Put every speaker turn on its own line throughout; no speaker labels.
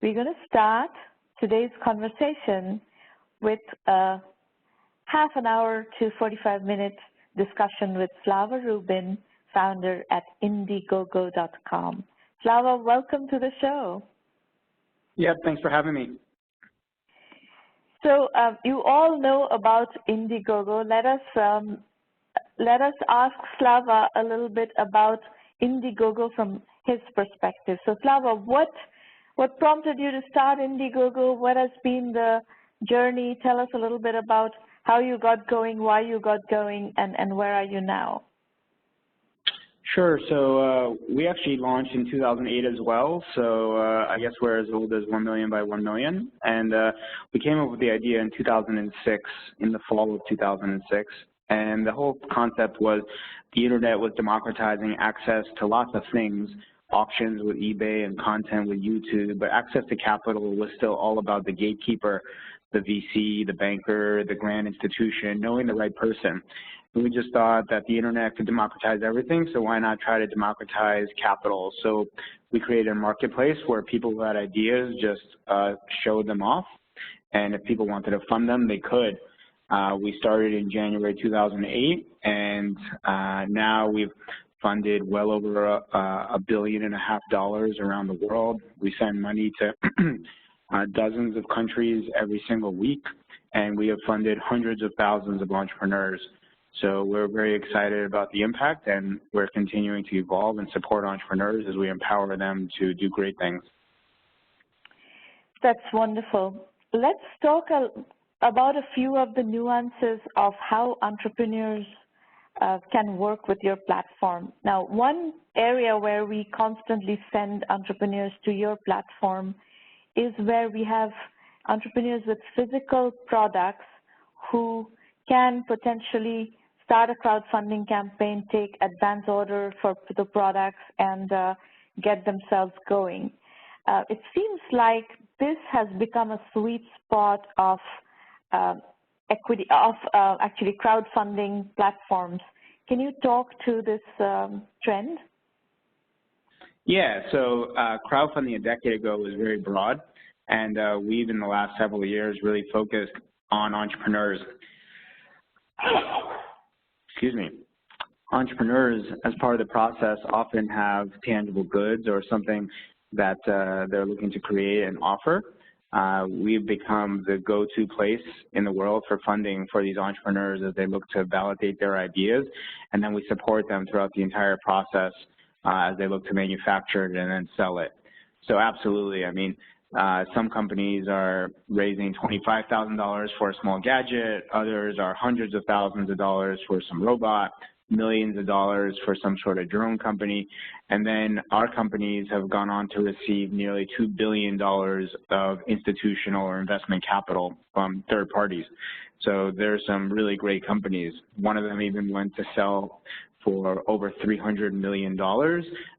We're going to start today's conversation with a half an hour to 45-minute discussion with Slava Rubin, founder at Indiegogo.com. Slava, welcome to the show.
Yeah, thanks for having me.
So you all know about Indiegogo. Let us ask Slava a little bit about Indiegogo from his perspective. So Slava, what prompted you to start Indiegogo? What has been the journey? Tell us a little bit about how you got going, why you got going, and where are you now?
Sure. So we actually launched in 2008 as well. So I guess we're as old as 1Mby1M. And we came up with the idea in 2006, in the fall of 2006. And the whole concept was the internet was democratizing access to lots of things, auctions with eBay and content with YouTube, but access to capital was still all about the gatekeeper, the VC, the banker, the grand institution, knowing the right person. And we just thought that the internet could democratize everything, so why not try to democratize capital? So we created a marketplace where people who had ideas just showed them off, and if people wanted to fund them, they could. We started in January 2008, and now we've funded well over $1.5 billion around the world. We send money to dozens of countries every single week, and we have funded hundreds of thousands of entrepreneurs. So we're very excited about the impact, and we're continuing to evolve and support entrepreneurs as we empower them to do great things.
That's wonderful. Let's talk about a few of the nuances of how entrepreneurs can work with your platform. Now, one area where we constantly send entrepreneurs to your platform is where we have entrepreneurs with physical products who can potentially start a crowdfunding campaign, take advance order for the products, and get themselves going. It seems like this has become a sweet spot of actually crowdfunding platforms. Can you talk to this trend?
Yeah, so crowdfunding a decade ago was very broad, and we've in the last several years really focused on entrepreneurs. Excuse me. Entrepreneurs, as part of the process, often have tangible goods or something that they're looking to create and offer. We've become the go-to place in the world for funding for these entrepreneurs as they look to validate their ideas, and then we support them throughout the entire process as they look to manufacture it and then sell it. So absolutely, I mean, some companies are raising $25,000 for a small gadget, others are hundreds of thousands of dollars for some robot, millions of dollars for some sort of drone company, and then our companies have gone on to receive nearly $2 billion of institutional or investment capital from third parties. So there's some really great companies. One of them even went to sell for over $300 million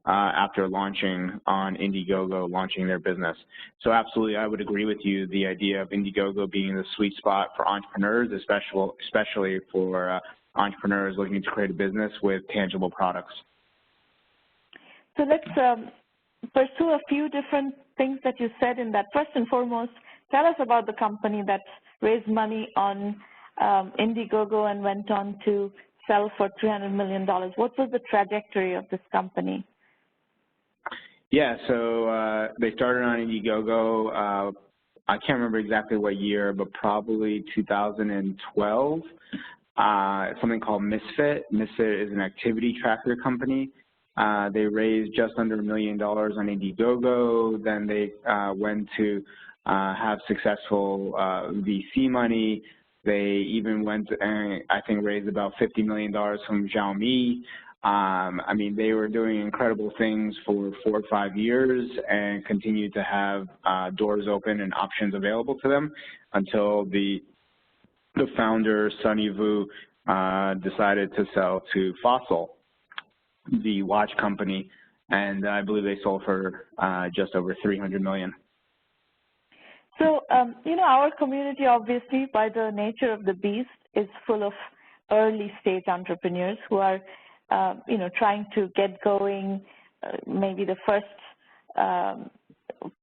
after launching on Indiegogo, launching their business. So absolutely, I would agree with you, the idea of Indiegogo being the sweet spot for entrepreneurs, especially for entrepreneurs looking to create a business with tangible products.
So let's pursue a few different things that you said in that. First and foremost, tell us about the company that raised money on Indiegogo and went on to sell for $300 million. What was the trajectory of this company?
Yeah, so they started on Indiegogo, I can't remember exactly what year, but probably 2012. Something called Misfit. Misfit is an activity tracker company. They raised just under $1 million on Indiegogo. Then they went to have successful VC money. They even went and I think raised about $50 million from Xiaomi. I mean, they were doing incredible things for 4 or 5 years and continued to have doors open and options available to them until the founder, Sunny Vu, decided to sell to Fossil, the watch company, and I believe they sold for just over $300 million.
So, you know, our community, obviously, by the nature of the beast, is full of early-stage entrepreneurs who are, you know, trying to get going, maybe the first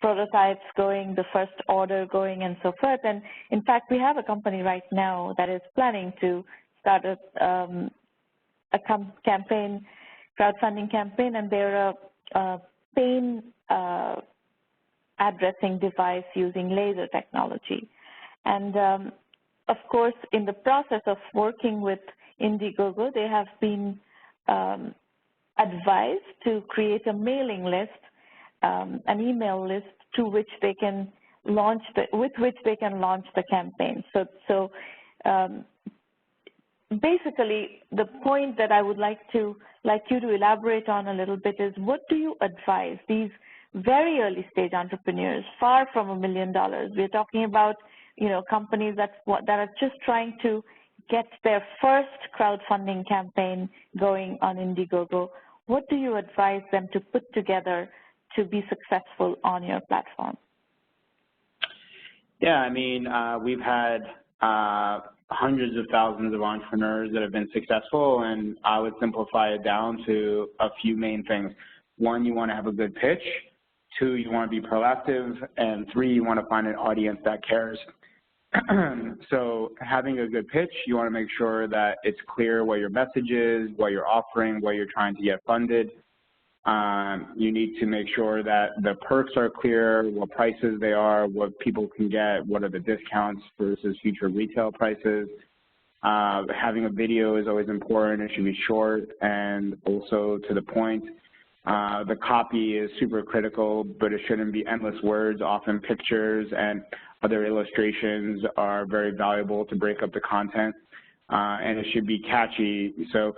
prototypes going, the first order going, and so forth. And in fact, we have a company right now that is planning to start a campaign, crowdfunding campaign, and they're a pain addressing device using laser technology. And of course, in the process of working with Indiegogo, they have been advised to create a mailing list, an email list to which they can launch with which they can launch the campaign. So basically, the point that I would like you to elaborate on a little bit is, what do you advise these very early stage entrepreneurs, far from $1 million? We're talking about, companies that are just trying to get their first crowdfunding campaign going on Indiegogo. What do you advise them to put together to be successful on your platform?
Yeah, I mean, we've had hundreds of thousands of entrepreneurs that have been successful, and I would simplify it down to a few main things. One, you want to have a good pitch. Two, you want to be proactive. And three, you want to find an audience that cares. So having a good pitch, you want to make sure that it's clear what your message is, what you're offering, what you're trying to get funded. You need to make sure that the perks are clear, what prices they are, what people can get, what are the discounts versus future retail prices. Having a video is always important. It should be short and also to the point. The copy is super critical, but it shouldn't be endless words. Often pictures and other illustrations are very valuable to break up the content, and it should be catchy. So,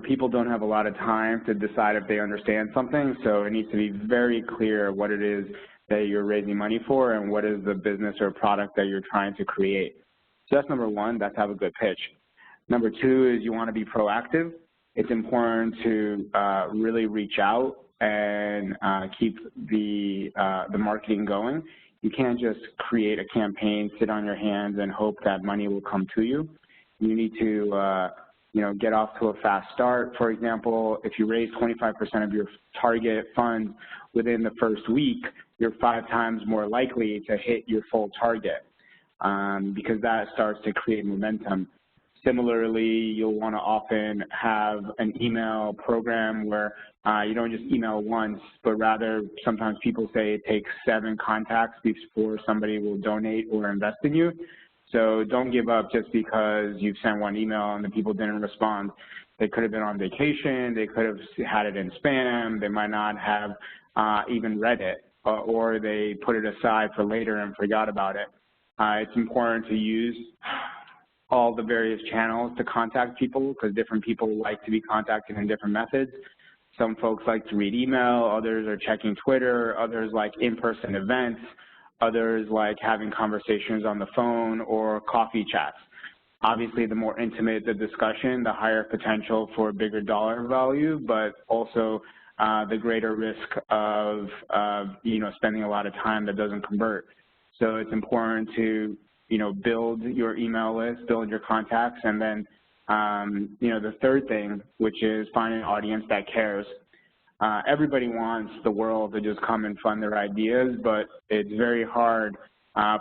people don't have a lot of time to decide if they understand something, so it needs to be very clear what it is that you're raising money for and what is the business or product that you're trying to create. So that's number one, that's have a good pitch. Number two is you want to be proactive. It's important to really reach out and keep the marketing going. You can't just create a campaign, sit on your hands, and hope that money will come to you. You need to get off to a fast start. For example, if you raise 25% of your target funds within the first week, you're 5 times more likely to hit your full target because that starts to create momentum. Similarly, you'll want to often have an email program where you don't just email once, but rather sometimes people say it takes 7 contacts before somebody will donate or invest in you. So don't give up just because you've sent 1 email and the people didn't respond. They could have been on vacation, they could have had it in spam, they might not have even read it, or they put it aside for later and forgot about it. It's important to use all the various channels to contact people because different people like to be contacted in different methods. Some folks like to read email, others are checking Twitter, others like in-person events, others like having conversations on the phone or coffee chats. Obviously, the more intimate the discussion, the higher potential for bigger dollar value, but also the greater risk of spending a lot of time that doesn't convert. So it's important to build your email list, build your contacts, and then the third thing, which is find an audience that cares. Everybody wants the world to just come and fund their ideas, but it's very hard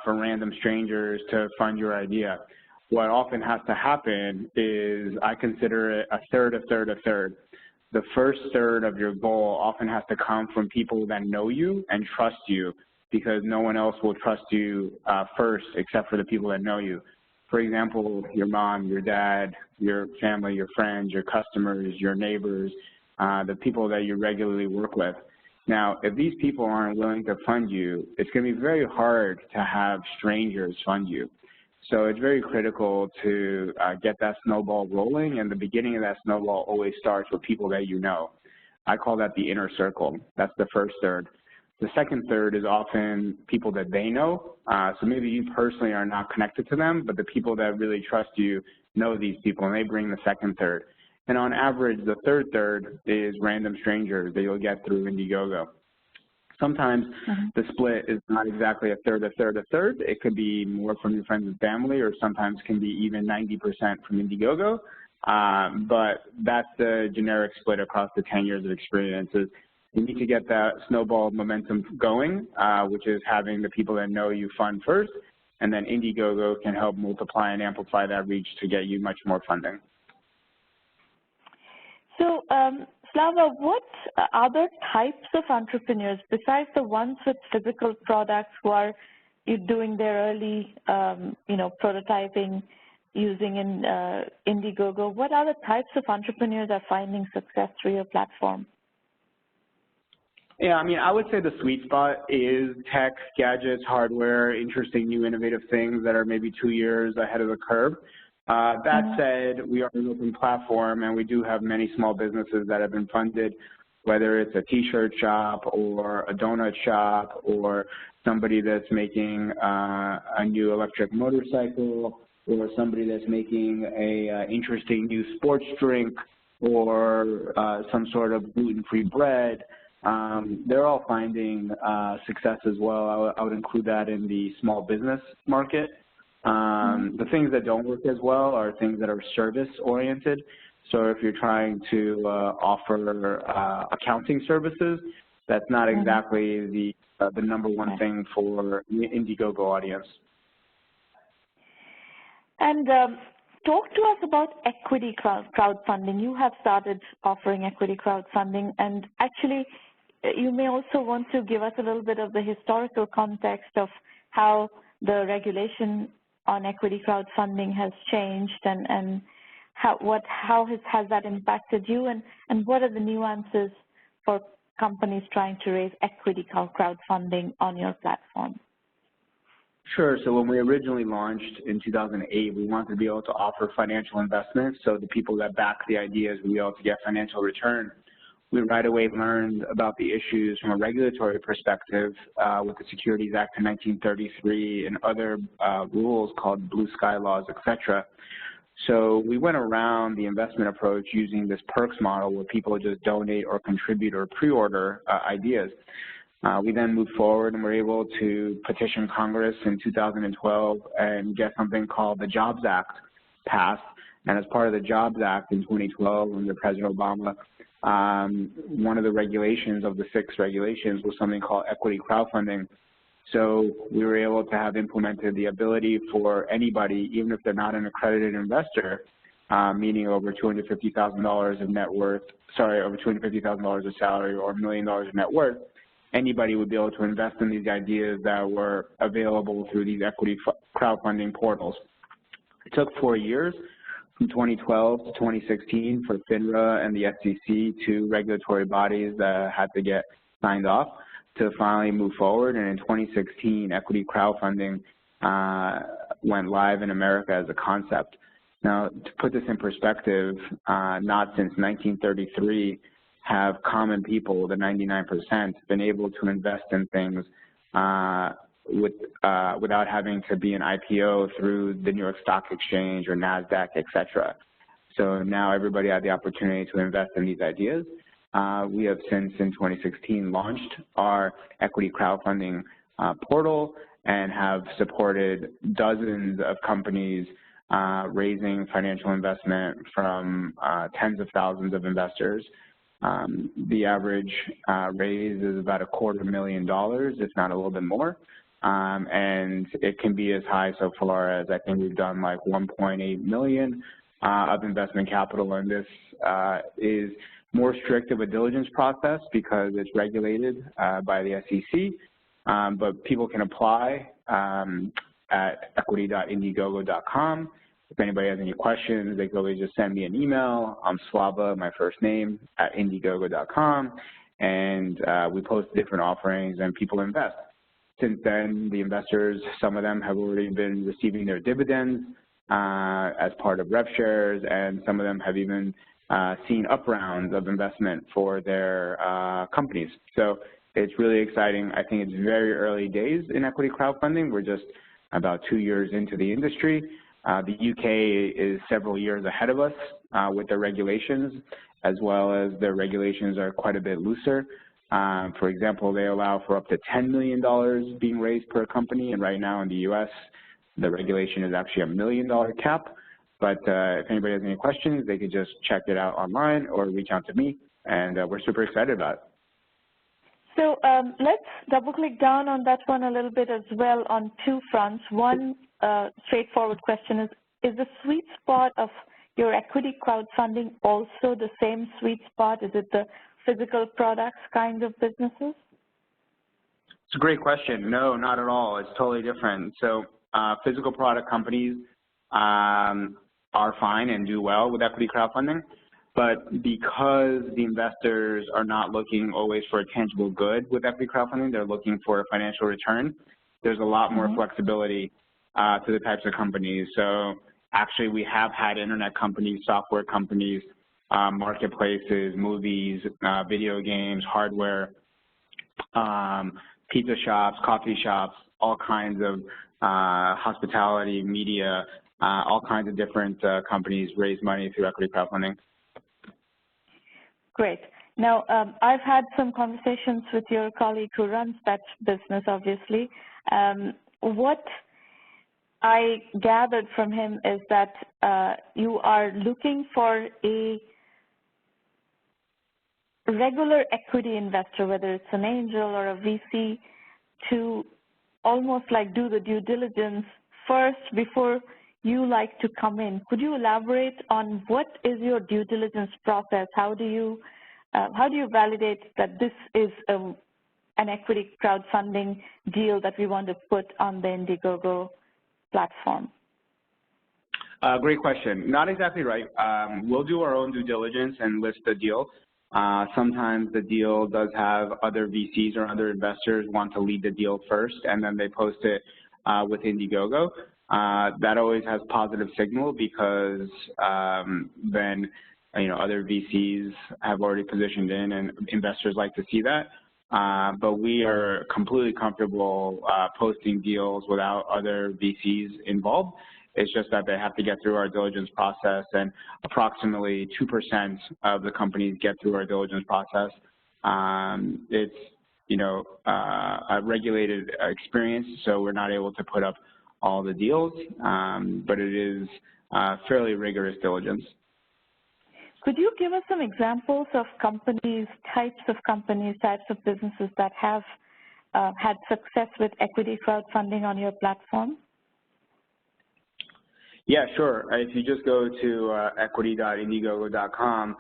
for random strangers to fund your idea. What often has to happen is I consider it a third, a third, a third. The first third of your goal often has to come from people that know you and trust you, because no one else will trust you first except for the people that know you. For example, your mom, your dad, your family, your friends, your customers, your neighbors, the people that you regularly work with. Now, if these people aren't willing to fund you, it's going to be very hard to have strangers fund you. So it's very critical to get that snowball rolling, and the beginning of that snowball always starts with people that you know. I call that the inner circle. That's the first third. The second third is often people that they know. So maybe you personally are not connected to them, but the people that really trust you know these people, and they bring the second third. And on average, the third third is random strangers that you'll get through Indiegogo. Sometimes the split is not exactly a third, a third, a third. It could be more from your friends and family, or sometimes can be even 90% from Indiegogo. But that's the generic split across the 10 years of experience. you need to get that snowball momentum going, which is having the people that know you fund first, and then Indiegogo can help multiply and amplify that reach to get you much more funding.
So, Slava, what other types of entrepreneurs, besides the ones with physical products who are doing their early, prototyping using in Indiegogo, what other types of entrepreneurs are finding success through your platform?
Yeah, I mean, I would say the sweet spot is tech, gadgets, hardware, interesting new innovative things that are maybe 2 years ahead of the curve. That said, we are an open platform, and we do have many small businesses that have been funded, whether it's a T-shirt shop or a donut shop or somebody that's making a new electric motorcycle or somebody that's making a interesting new sports drink or some sort of gluten-free bread. They're all finding success as well. I would include that in the small business market. The things that don't work as well are things that are service-oriented. So if you're trying to offer accounting services, that's not exactly the number one thing for the Indiegogo audience.
And talk to us about equity crowdfunding. You have started offering equity crowdfunding, and actually, you may also want to give us a little bit of the historical context of how the regulation on equity crowdfunding has changed, and how has that impacted you, and what are the nuances for companies trying to raise equity crowdfunding on your platform?
Sure. So when we originally launched in 2008, we wanted to be able to offer financial investments, so the people that back the ideas would be able to get financial return. We right away learned about the issues from a regulatory perspective with the Securities Act of 1933 and other rules called blue sky laws, et cetera. So we went around the investment approach using this perks model where people just donate or contribute or pre-order ideas. We then moved forward and were able to petition Congress in 2012 and get something called the Jobs Act passed. And as part of the Jobs Act in 2012 under President Obama, one of the regulations of the 6 regulations was something called equity crowdfunding. So we were able to have implemented the ability for anybody, even if they're not an accredited investor, meaning over $250,000 of net worth, over $250,000 of salary or $1 million of net worth, anybody would be able to invest in these ideas that were available through these equity crowdfunding portals. It took 4 years, from 2012 to 2016, for FINRA and the SEC, 2 regulatory bodies that had to get signed off, to finally move forward. And in 2016, equity crowdfunding went live in America as a concept. Now, to put this in perspective, not since 1933 have common people, the 99%, been able to invest in things without having to be an IPO through the New York Stock Exchange or NASDAQ, et cetera. So now everybody had the opportunity to invest in these ideas. We have since, in 2016, launched our equity crowdfunding portal and have supported dozens of companies raising financial investment from tens of thousands of investors. The average raise is about $250,000, if not a little bit more. And it can be as high so far as, I think we've done like 1.8 million of investment capital, and this is more strict of a diligence process because it's regulated by the SEC, but people can apply at equity.indiegogo.com. If anybody has any questions, they can always just send me an email. I'm Slava, my first name, at indiegogo.com, and we post different offerings and people invest. Since then, the investors, some of them have already been receiving their dividends as part of rev shares, and some of them have even seen up rounds of investment for their companies. So it's really exciting. I think it's very early days in equity crowdfunding. We're just about 2 years into the industry. The UK is several years ahead of us with their regulations, as well as their regulations are quite a bit looser. For example, they allow for up to $10 million being raised per company, and right now in the US, the regulation is actually a $1 million cap. But if anybody has any questions, they could just check it out online or reach out to me, and we're super excited about it.
So let's double-click down on that one a little bit as well on two fronts. One straightforward question is the sweet spot of your equity crowdfunding also the same sweet spot? Is it the physical products kind of businesses?
It's a great question. No, not at all. It's totally different. So physical product companies are fine and do well with equity crowdfunding. But because the investors are not looking always for a tangible good with equity crowdfunding, they're looking for a financial return, there's a lot more flexibility to the types of companies. So actually we have had internet companies, software companies, marketplaces, movies, video games, hardware, pizza shops, coffee shops, all kinds of hospitality, media, all kinds of different companies raise money through equity crowdfunding.
Great. Now, I've had some conversations with your colleague who runs that business, obviously. What I gathered from him is that you are looking for a regular equity investor, whether it's an angel or a VC, to almost like do the due diligence first before you like to come in. Could you elaborate on what is your due diligence process? How do you validate that this is an equity crowdfunding deal that we want to put on the Indiegogo platform?
Great question. Not exactly right. We'll do our own due diligence and list the deal. Sometimes the deal does have other VCs or other investors want to lead the deal first, and then they post it with Indiegogo. That always has positive signal because then other VCs have already positioned in, and investors like to see that. But we are completely comfortable posting deals without other VCs involved. It's just that they have to get through our diligence process, and approximately 2% of the companies get through our diligence process. It's a regulated experience, so we're not able to put up all the deals, but it is fairly rigorous diligence.
Could you give us some examples of companies, types of businesses that have had success with equity crowdfunding on your platform?
Yeah, sure. If you just go to equity.indiegogo.com,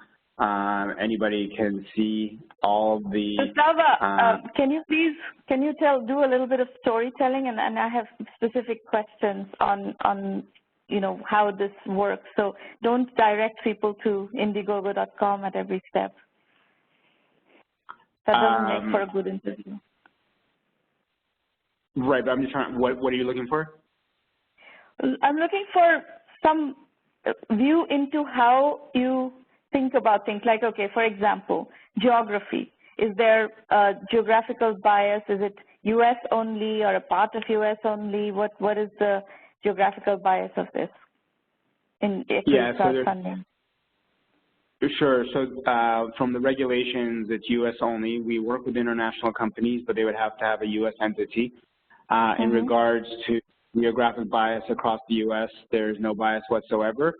anybody can see all the.
So Slava, can you do a little bit of storytelling, and I have specific questions on how this works. So don't direct people to Indiegogo.com at every step. That doesn't make for a good interview.
Right, but I'm just trying. What are you looking for?
I'm looking for some view into how you think about things. Like, okay, for example, geography. Is there a geographical bias? Is it U.S. only or a part of U.S. only? What is the geographical bias of this in equity crowdfunding?
Sure. So from the regulations, it's U.S. only. We work with international companies, but they would have to have a U.S. entity. In regards to geographic bias across the U.S., there's no bias whatsoever.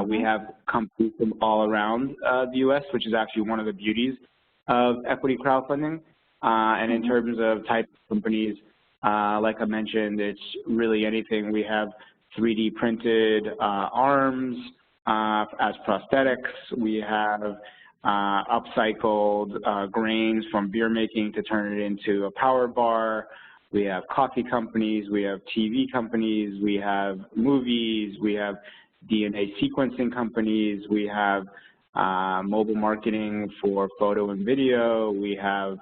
We have companies from all around the U.S., which is actually one of the beauties of equity crowdfunding. And in terms of type of companies, like I mentioned, it's really anything. We have 3D printed arms as prosthetics. We have upcycled grains from beer making to turn it into a power bar. We have coffee companies, we have TV companies, we have movies, we have DNA sequencing companies, we have mobile marketing for photo and video, we have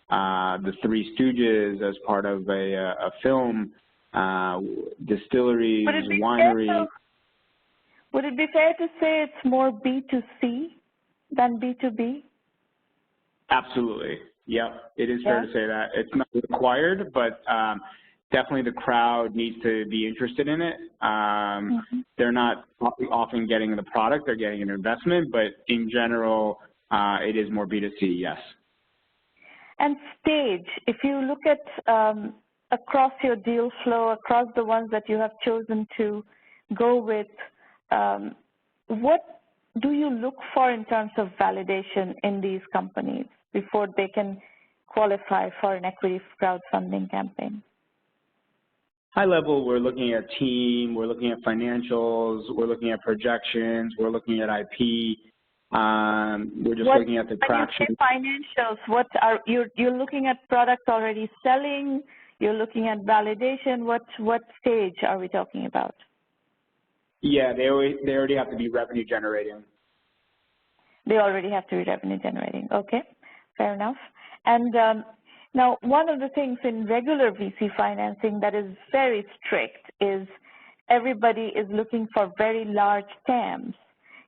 the Three Stooges as part of a film, distilleries, wineries.
Would it be fair to say it's more B2C than B2B?
Absolutely. Yeah, it is fair to say that. It's not required, but definitely the crowd needs to be interested in it. They're not often getting the product, they're getting an investment, but in general, it is more B2C, yes.
And stage, if you look at across your deal flow, across the ones that you have chosen to go with, what do you look for in terms of validation in these companies before they can qualify for an equity crowdfunding campaign?
High level, we're looking at team, we're looking at financials, we're looking at projections, we're looking at IP, we're just looking at the traction.
When you say financials, what are you're looking at products already selling? You're looking at validation. What stage are we talking about?
Yeah, they already have to be revenue generating.
They already have to be revenue generating. Okay, fair enough. And now, one of the things in regular VC financing that is very strict is everybody is looking for very large TAMs,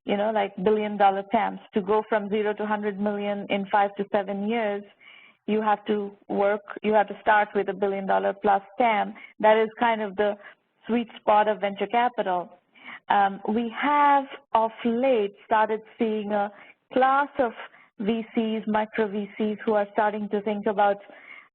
you know, like billion-dollar TAMs. To go from 0 to 100 million in 5 to 7 years, you have to start with a billion-dollar plus TAM. That is kind of the sweet spot of venture capital. We have of late started seeing a class of VCs, micro VCs, who are starting to think about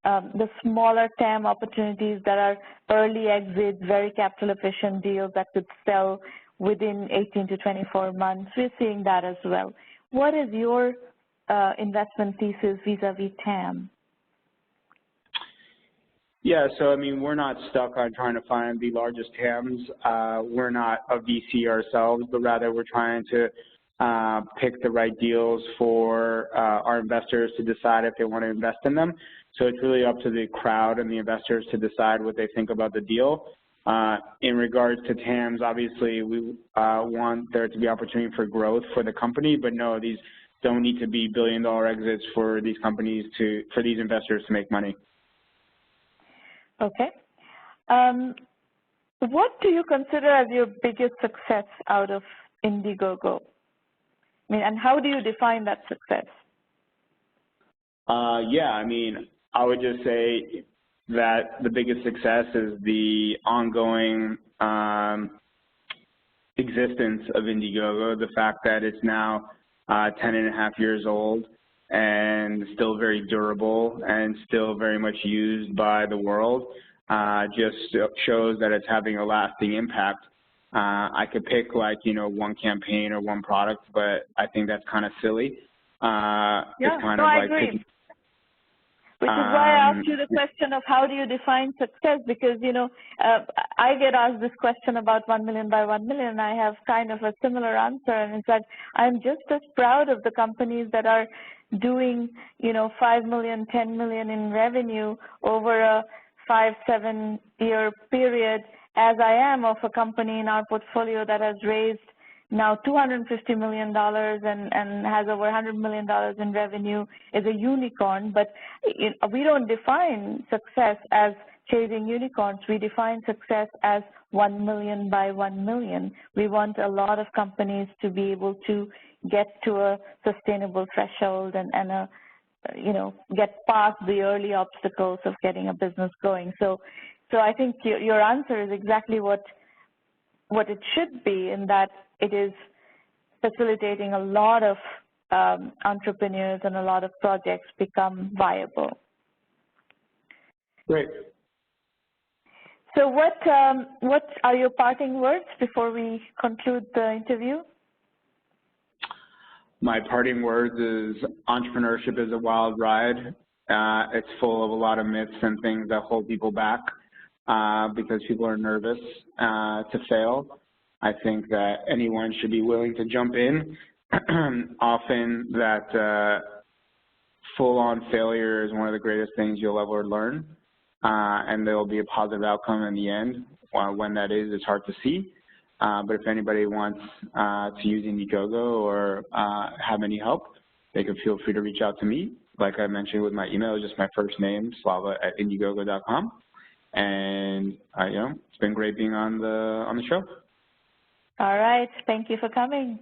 the smaller TAM opportunities that are early exits, very capital efficient deals that could sell within 18 to 24 months. We're seeing that as well. What is your investment thesis vis-a-vis TAM?
Yeah, so I mean, we're not stuck on trying to find the largest TAMs. We're not a VC ourselves, but rather we're trying to pick the right deals for our investors to decide if they want to invest in them. So it's really up to the crowd and the investors to decide what they think about the deal. In regards to TAMs, obviously we want there to be opportunity for growth for the company, but no, these don't need to be billion-dollar exits for these companies for these investors to make money.
Okay. What do you consider as your biggest success out of Indiegogo? I mean, and how do you define that success?
Yeah, I mean, I would just say that the biggest success is the ongoing existence of Indiegogo, the fact that it's now 10.5 years old and still very durable and still very much used by the world, just shows that it's having a lasting impact. I could pick, like, you know, one campaign or one product, but I think that's kind of silly.
Yeah,
it's kind
no,
of
I
like
agree. Which is why I asked you the question of how do you define success, because, you know, I get asked this question about 1Mby1M, and I have kind of a similar answer, and it's that I'm just as proud of the companies that are doing, you know, 5 million, 10 million in revenue over a 5-7 year period as I am of a company in our portfolio that has raised now $250 million and has over $100 million in revenue, is a unicorn. But we don't define success as chasing unicorns. We define success as 1 million by 1 million. We want a lot of companies to be able to get to a sustainable threshold and you know, get past the early obstacles of getting a business going. So I think your answer is exactly what it should be, in that it is facilitating a lot of entrepreneurs and a lot of projects become viable.
Great.
So what are your parting words before we conclude the interview?
My parting words is entrepreneurship is a wild ride. It's full of a lot of myths and things that hold people back because people are nervous to fail. I think that anyone should be willing to jump in. Often that full-on failure is one of the greatest things you'll ever learn, and there will be a positive outcome in the end. When that is, it's hard to see. But if anybody wants to use Indiegogo or have any help, they can feel free to reach out to me. Like I mentioned with my email, just my first name, slava@indiegogo.com. And you know, it's been great being on the show.
All right. Thank you for coming.